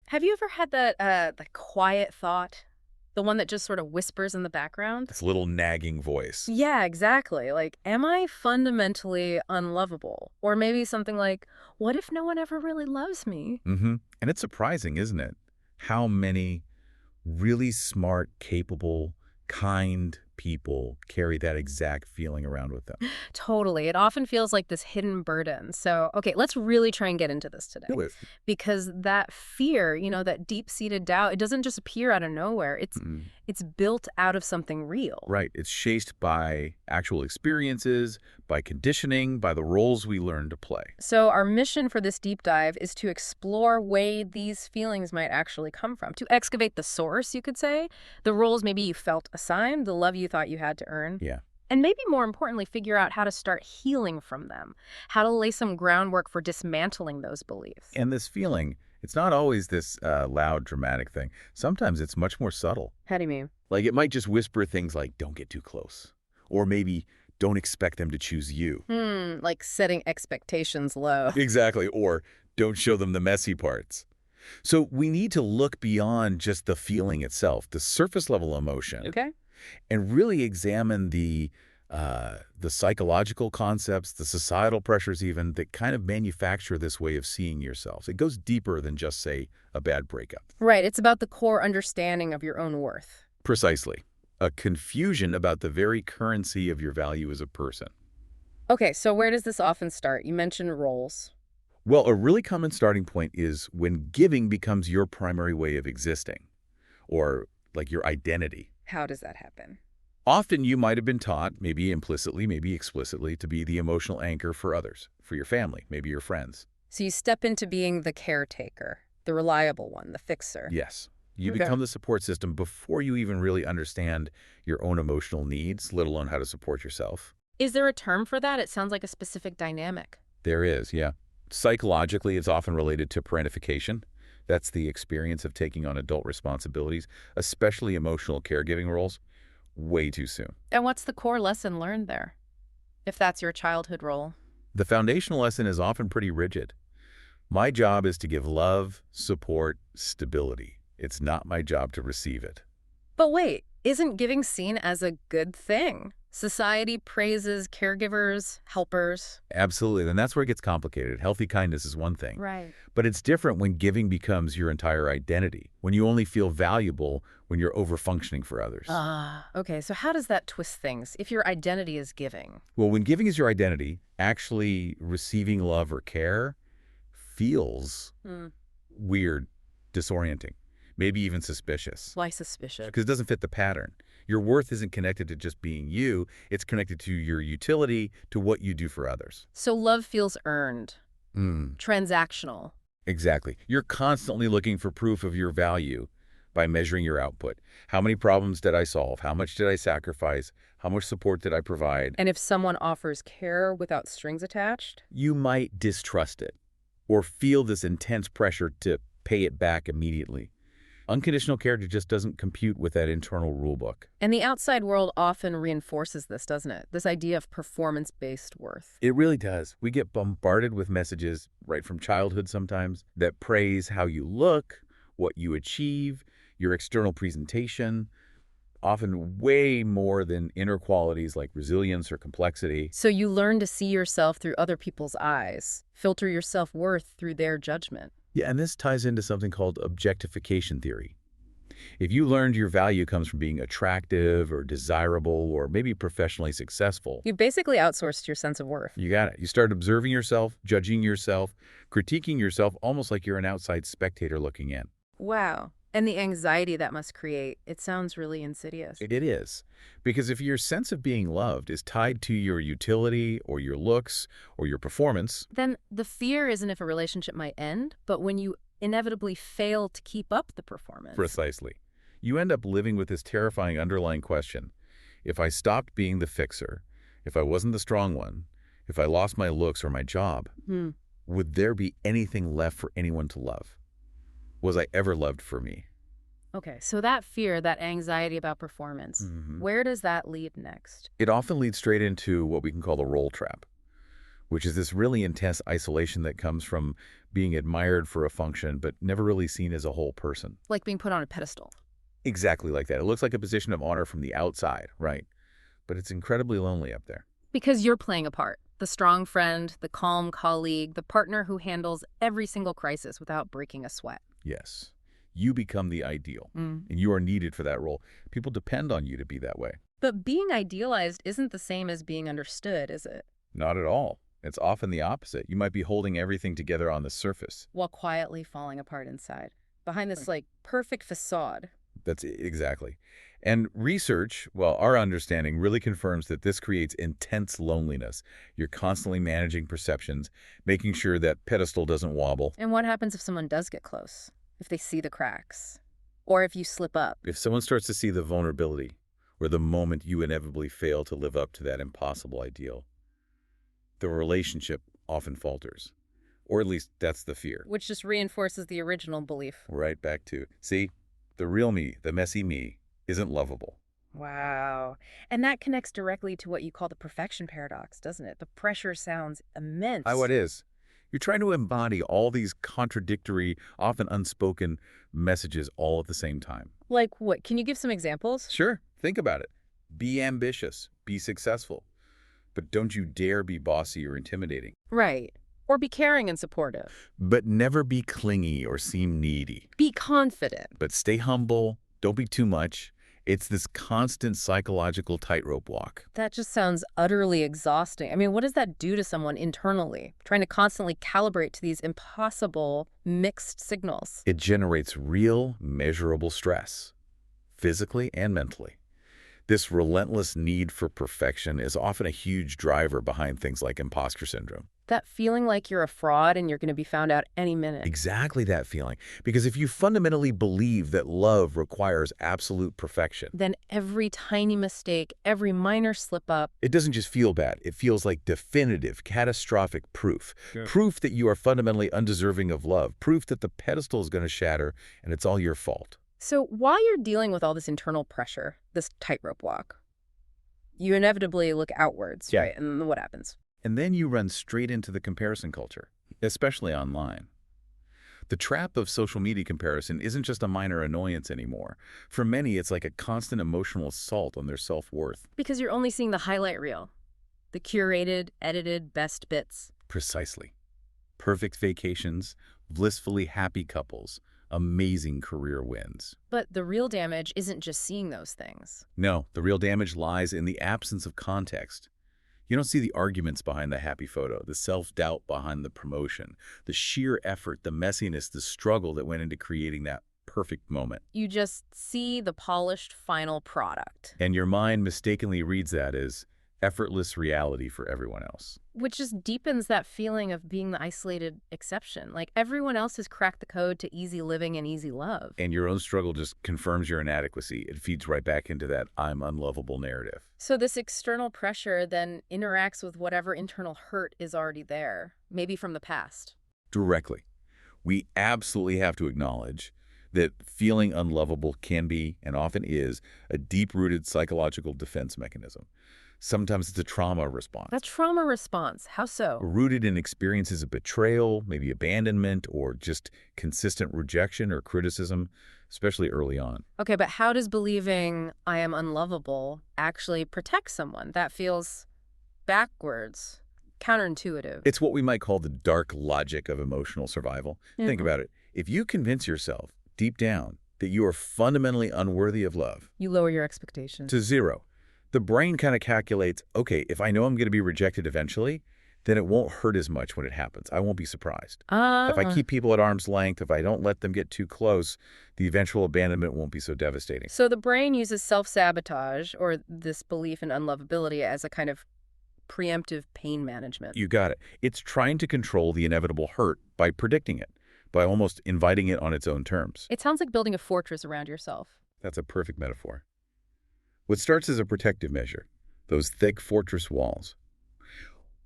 Have you ever had that the quiet thought? The one that just sort of whispers in the background? This little nagging voice. Yeah, exactly. Like, am I fundamentally unlovable? Or maybe something like, what if no one ever really loves me? And it's surprising, isn't it? How many really smart, capable, kind people carry that exact feeling around with them. Totally. It often feels like this hidden burden. So, okay, let's really try and get into this today. Really? Because that fear, that deep-seated doubt, it doesn't just appear out of nowhere. Mm, It's built out of something real. right. It's shaped by actual experiences, by conditioning, by the roles we learn to play. So our mission for this deep dive is to explore where these feelings might actually come from, to excavate the source, you could say, the roles maybe you felt assigned, the love you thought you had to earn, Yeah. and maybe more importantly, figure out how to start healing from them, how to lay some groundwork for dismantling those beliefs. And this feeling, it's not always this loud, dramatic thing. Sometimes it's much more subtle. How do you mean? Like it might just whisper things like, don't get too close. Or maybe don't expect them to choose you. Like setting expectations low. Exactly. Or don't show them the messy parts. So we need to look beyond just the feeling itself, the surface level emotion, Okay? and really examine the psychological concepts, the societal pressures even, that kind of manufacture this way of seeing yourselves. It goes deeper than just, say, a bad breakup. Right, it's about the core understanding of your own worth. Precisely. A confusion about the very currency of your value as a person. Okay, so where does this often start? You mentioned roles. Well, a really common starting point is when giving becomes your primary way of existing, or like your identity. How does that happen? Often you might have been taught, maybe implicitly, maybe explicitly, to be the emotional anchor for others, for your family, maybe your friends. So you step into being the caretaker, the reliable one, the fixer. Yes. You Okay. become the support system before you even really understand your own emotional needs, let alone how to support yourself. Is there a term for that? It sounds like a specific dynamic. There is, yeah. Psychologically, it's often related to parentification. That's the experience of taking on adult responsibilities, especially emotional caregiving roles, way too soon. And what's the core lesson learned there, if that's your childhood role? The foundational lesson is often pretty rigid. My job is to give love, support, stability. It's not my job to receive it. But wait, isn't giving seen as a good thing? Society praises caregivers, helpers. Absolutely, and that's where it gets complicated. Healthy kindness is one thing, Right. but it's different when giving becomes your entire identity, when you only feel valuable when you're over-functioning for others. Okay, so how does that twist things if your identity is giving? Well, when giving is your identity, actually receiving love or care feels Hmm. weird, disorienting, maybe even suspicious, Why suspicious? because it doesn't fit the pattern. Your worth isn't connected to just being you. It's connected to your utility, to what you do for others. So love feels earned, transactional. Exactly. You're constantly looking for proof of your value by measuring your output. How many problems did I solve? How much did I sacrifice? How much support did I provide? And if someone offers care without strings attached? You might distrust it or feel this intense pressure to pay it back immediately. Unconditional care just doesn't compute with that internal rule book. And the outside world often reinforces this, doesn't it? This idea of performance-based worth. It really does. We get bombarded with messages right from childhood sometimes that praise how you look, what you achieve, your external presentation, often way more than inner qualities like resilience or complexity. So you learn to see yourself through other people's eyes, filter your self-worth through their judgment. Yeah, and this ties into something called objectification theory. If you learned your value comes from being attractive or desirable or maybe professionally successful, You basically outsourced your sense of worth. you got it. You start observing yourself, judging yourself, critiquing yourself almost like you're an outside spectator looking in. Wow. And the anxiety that must create, it sounds really insidious. It is. Because if your sense of being loved is tied to your utility or your looks or your performance, Then the fear isn't if a relationship might end, but when you inevitably fail to keep up the performance. precisely, you end up living with this terrifying underlying question. If I stopped being the fixer, if I wasn't the strong one, if I lost my looks or my job, Hmm. would there be anything left for anyone to love? Was I ever loved for me? Okay, so that fear, that anxiety about performance, where does that lead next? It often leads straight into what we can call the role trap. which is this really intense isolation that comes from being admired for a function but never really seen as a whole person. Like being put on a pedestal. Exactly like that. It looks like a position of honor from the outside, right? But it's incredibly lonely up there. Because you're playing a part. The strong friend, the calm colleague, the partner who handles every single crisis without breaking a sweat. Yes. You become the ideal, Mm. and you are needed for that role. People depend on you to be that way. But being idealized isn't the same as being understood, is it? Not at all. It's often the opposite. You might be holding everything together on the surface. While quietly falling apart inside. Behind this, like, perfect facade. That's exactly. And research, well, our understanding really confirms that this creates intense loneliness. You're constantly managing perceptions, making sure that pedestal doesn't wobble. And what happens if someone does get close? If they see the cracks? Or if you slip up? If someone starts to see the vulnerability, or the moment you inevitably fail to live up to that impossible ideal, the relationship often falters. Or at least that's the fear. Which just reinforces the original belief. Right back to, see, the real me, the messy me, isn't lovable. Wow. And that connects directly to what you call the perfection paradox, doesn't it? The pressure sounds immense. What is? You're trying to embody all these contradictory, often unspoken messages all at the same time. Like what? Can you give some examples? Sure, think about it. Be ambitious, be successful, but don't you dare be bossy or intimidating. Right. Or be caring and supportive. But never be clingy or seem needy. Be confident. But stay humble, don't be too much. It's this constant psychological tightrope walk. That just sounds utterly exhausting. I mean, what does that do to someone internally? Trying to constantly calibrate to these impossible mixed signals. It generates real, measurable stress, physically and mentally. This relentless need for perfection is often a huge driver behind things like imposter syndrome. That feeling like you're a fraud and you're going to be found out any minute. Exactly that feeling. Because if you fundamentally believe that love requires absolute perfection, Then every tiny mistake, every minor slip up, it doesn't just feel bad. It feels like definitive, catastrophic proof. Yeah. Proof that you are fundamentally undeserving of love. Proof that the pedestal is going to shatter and it's all your fault. So while you're dealing with all this internal pressure, this tightrope walk, you inevitably look outwards, Yeah. right? And what happens? And then you run straight into the comparison culture, especially online. The trap of social media comparison isn't just a minor annoyance anymore. For many, it's like a constant emotional assault on their self-worth. Because you're only seeing the highlight reel, the curated, edited best bits. Precisely. Perfect vacations, blissfully happy couples, amazing career wins. But the real damage isn't just seeing those things. No, the real damage lies in the absence of context. You don't see the arguments behind the happy photo, the self-doubt behind the promotion, the sheer effort, the messiness, the struggle that went into creating that perfect moment. You just see the polished final product, And your mind mistakenly reads that as effortless reality for everyone else. which just deepens that feeling of being the isolated exception. Like everyone else has cracked the code to easy living and easy love. And your own struggle just confirms your inadequacy. It feeds right back into that I'm unlovable narrative. So this external pressure then interacts with whatever internal hurt is already there, maybe from the past. Directly. We absolutely have to acknowledge that feeling unlovable can be, and often is, a deep-rooted psychological defense mechanism. Sometimes it's a trauma response. That trauma response, how so? Rooted in experiences of betrayal, maybe abandonment, or just consistent rejection or criticism, especially early on. Okay, but how does believing I am unlovable actually protect someone? That feels backwards, counterintuitive. It's what we might call the dark logic of emotional survival. Think Mhm. about it. If you convince yourself, deep down, that you are fundamentally unworthy of love, You lower your expectations. to zero, the brain kind of calculates, okay, if I know I'm going to be rejected eventually, then it won't hurt as much when it happens. I won't be surprised. If I keep people at arm's length, if I don't let them get too close, the eventual abandonment won't be so devastating. So the brain uses self-sabotage, or this belief in unlovability, as a kind of preemptive pain management. You got it. It's trying to control the inevitable hurt by predicting it, by almost inviting it on its own terms. It sounds like building a fortress around yourself. That's a perfect metaphor. What starts as a protective measure, those thick fortress walls,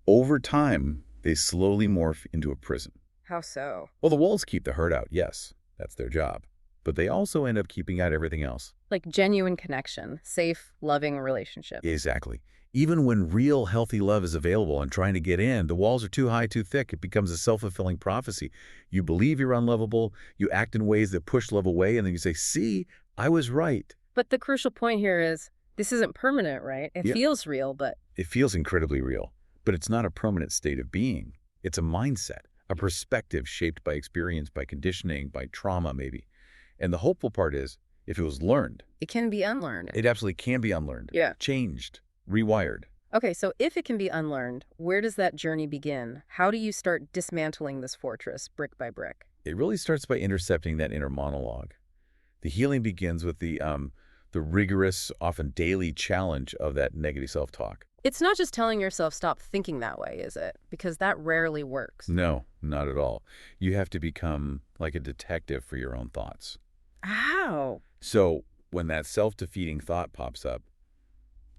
over time, they slowly morph into a prison. How so? Well, the walls keep the hurt out, yes. That's their job. but they also end up keeping out everything else. Like genuine connection, safe, loving relationship. Exactly. Even when real healthy love is available and trying to get in, the walls are too high, too thick. It becomes a self-fulfilling prophecy. You believe you're unlovable, you act in ways that push love away, and then you say, see, I was right. But the crucial point here is this isn't permanent, right? It Yeah. feels real, but It feels incredibly real, but it's not a permanent state of being. It's a mindset, a perspective shaped by experience, by conditioning, by trauma maybe. And the hopeful part is, if it was learned, it can be unlearned. it absolutely can be unlearned, Yeah. changed, rewired. Okay, so if it can be unlearned, where does that journey begin? How do you start dismantling this fortress brick by brick? It really starts by intercepting that inner monologue. The healing begins with the rigorous, often daily challenge of that negative self-talk. It's not just telling yourself stop thinking that way, is it? Because that rarely works. No, not at all. You have to become like a detective for your own thoughts. How? So when that self-defeating thought pops up,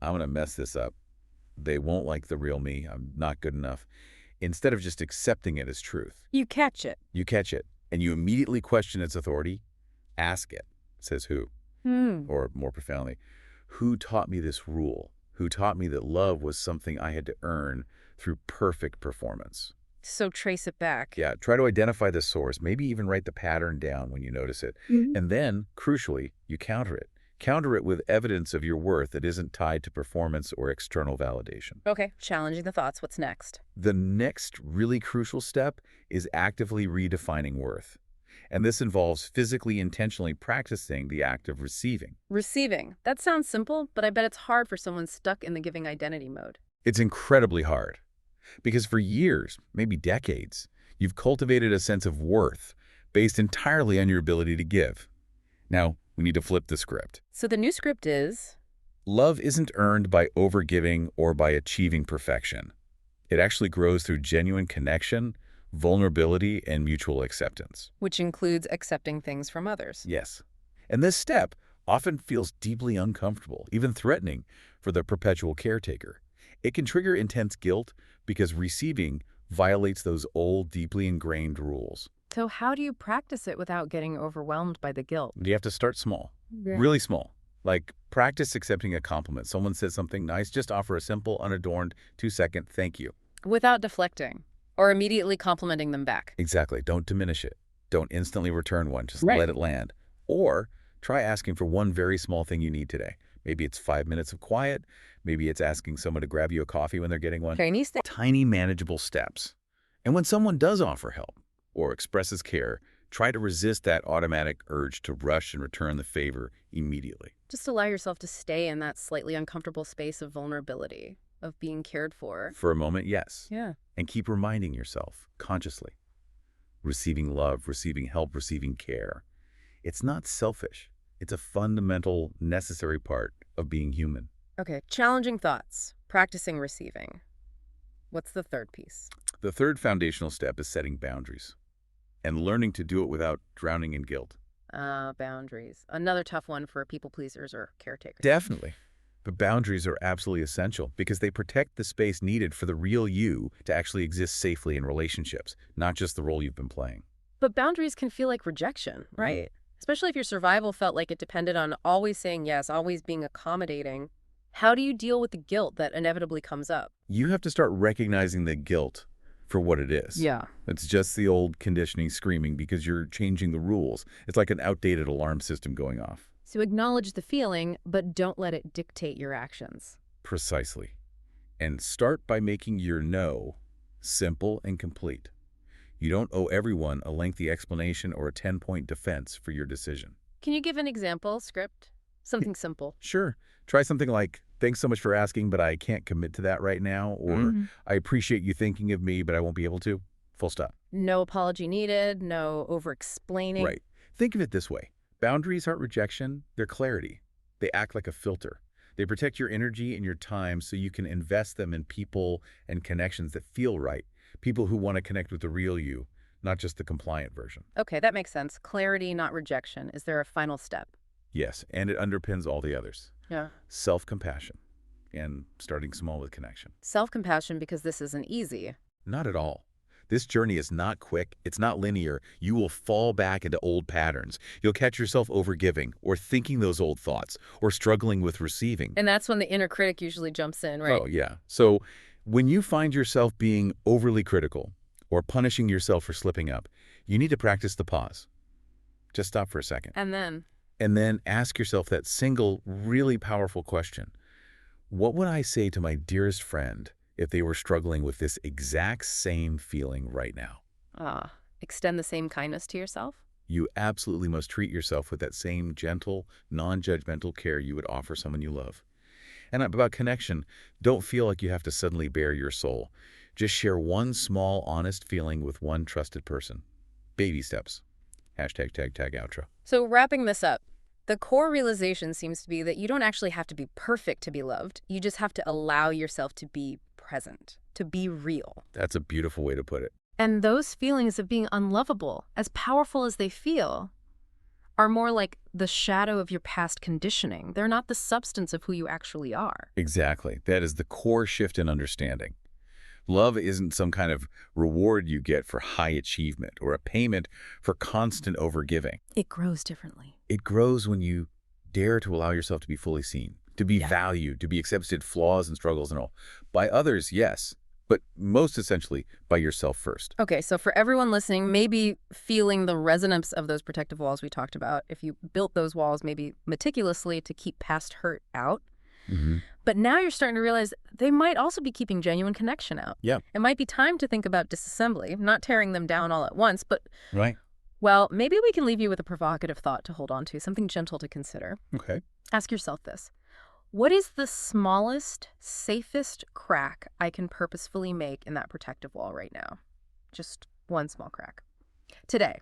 I'm going to mess this up. They won't like the real me. I'm not good enough. Instead of just accepting it as truth, You catch it. you catch it and you immediately question its authority. Ask it, says who, or more profoundly, who taught me this rule? Who taught me that love was something I had to earn through perfect performance? So trace it back. Yeah, try to identify the source, maybe even write the pattern down when you notice it. And then, crucially, you counter it. Counter it with evidence of your worth that isn't tied to performance or external validation. Okay, challenging the thoughts. What's next? The next really crucial step is actively redefining worth. And this involves physically intentionally practicing the act of receiving. Receiving. That sounds simple, but I bet it's hard for someone stuck in the giving identity mode. It's incredibly hard because for years, maybe decades, you've cultivated a sense of worth based entirely on your ability to give. Now, we need to flip the script. So the new script is Love isn't earned by overgiving or by achieving perfection. It actually grows through genuine connection, vulnerability, and mutual acceptance. which includes accepting things from others. Yes. And this step often feels deeply uncomfortable, even threatening for the perpetual caretaker. It can trigger intense guilt because receiving violates those old, deeply ingrained rules. So how do you practice it without getting overwhelmed by the guilt? You have to start small, Yeah. really small. Like practice accepting a compliment. Someone says something nice, just offer a simple, unadorned 2-second thank you. Without deflecting or immediately complimenting them back. Exactly. Don't diminish it. Don't instantly return one. Just Right. let it land. Or try asking for one very small thing you need today. Maybe it's 5 minutes of quiet. Maybe it's asking someone to grab you a coffee when they're getting one. Chinese thing. Tiny, manageable steps. And when someone does offer help or expresses care, try to resist that automatic urge to rush and return the favor immediately. Just allow yourself to stay in that slightly uncomfortable space of vulnerability, of being cared for. For a moment, yes. Yeah. And keep reminding yourself, consciously, receiving love, receiving help, receiving care. It's not selfish. It's a fundamental, necessary part of being human. Okay, challenging thoughts, practicing receiving. What's the third piece? The third foundational step is setting boundaries and learning to do it without drowning in guilt. Boundaries. Another tough one for people pleasers or caretakers. Definitely. But boundaries are absolutely essential because they protect the space needed for the real you to actually exist safely in relationships, not just the role you've been playing. But boundaries can feel like rejection, right? Especially if your survival felt like it depended on always saying yes, always being accommodating. How do you deal with the guilt that inevitably comes up? You have to start recognizing the guilt for what it is. Yeah. It's just the old conditioning screaming because you're changing the rules. It's like an outdated alarm system going off. So acknowledge the feeling, but don't let it dictate your actions. Precisely. And start by making your no simple and complete. You don't owe everyone a lengthy explanation or a 10-point defense for your decision. Can you give an example, script? Something simple. Sure. Try something like, thanks so much for asking, but I can't commit to that right now. Or, I appreciate you thinking of me, but I won't be able to. Full stop. No apology needed, no over-explaining. Right. Think of it this way. Boundaries aren't rejection, they're clarity. They act like a filter. They protect your energy and your time so you can invest them in people and connections that feel right. People who want to connect with the real you, not just the compliant version. Okay, that makes sense. Clarity, not rejection. Is there a final step? Yes, and it underpins all the others. Yeah. Self-compassion and starting small with connection. Self-compassion, because this isn't easy. Not at all. This journey is not quick. It's not linear. You will fall back into old patterns. You'll catch yourself overgiving or thinking those old thoughts or struggling with receiving. And that's when the inner critic usually jumps in, right? Oh, yeah. So when you find yourself being overly critical or punishing yourself for slipping up, you need to practice the pause. Just stop for a second. And then ask yourself that single, really powerful question. What would I say to my dearest friend if they were struggling with this exact same feeling right now? Extend the same kindness to yourself? You absolutely must treat yourself with that same gentle, non-judgmental care you would offer someone you love. And about connection, don't feel like you have to suddenly bare your soul. Just share one small, honest feeling with one trusted person. Baby steps. Hashtag tag outro. So wrapping this up, the core realization seems to be that you don't actually have to be perfect to be loved. You just have to allow yourself to be present, to be real. That's a beautiful way to put it. And those feelings of being unlovable, as powerful as they feel, are more like the shadow of your past conditioning. They're not the substance of who you actually are. Exactly. That is the core shift in understanding. Love isn't some kind of reward you get for high achievement or a payment for constant overgiving. It grows differently. It grows when you dare to allow yourself to be fully seen, to be valued, to be accepted, flaws and struggles and all. By others, yes, but most essentially by yourself first. Okay, so for everyone listening, maybe feeling the resonance of those protective walls we talked about, if you built those walls maybe meticulously to keep past hurt out, but now you're starting to realize they might also be keeping genuine connection out. Yeah. It might be time to think about disassembly, not tearing them down all at once, but, Right. well, maybe we can leave you with a provocative thought to hold on to, something gentle to consider. Okay. Ask yourself this. What is the smallest, safest crack I can purposefully make in that protective wall right now? Just one small crack. Today.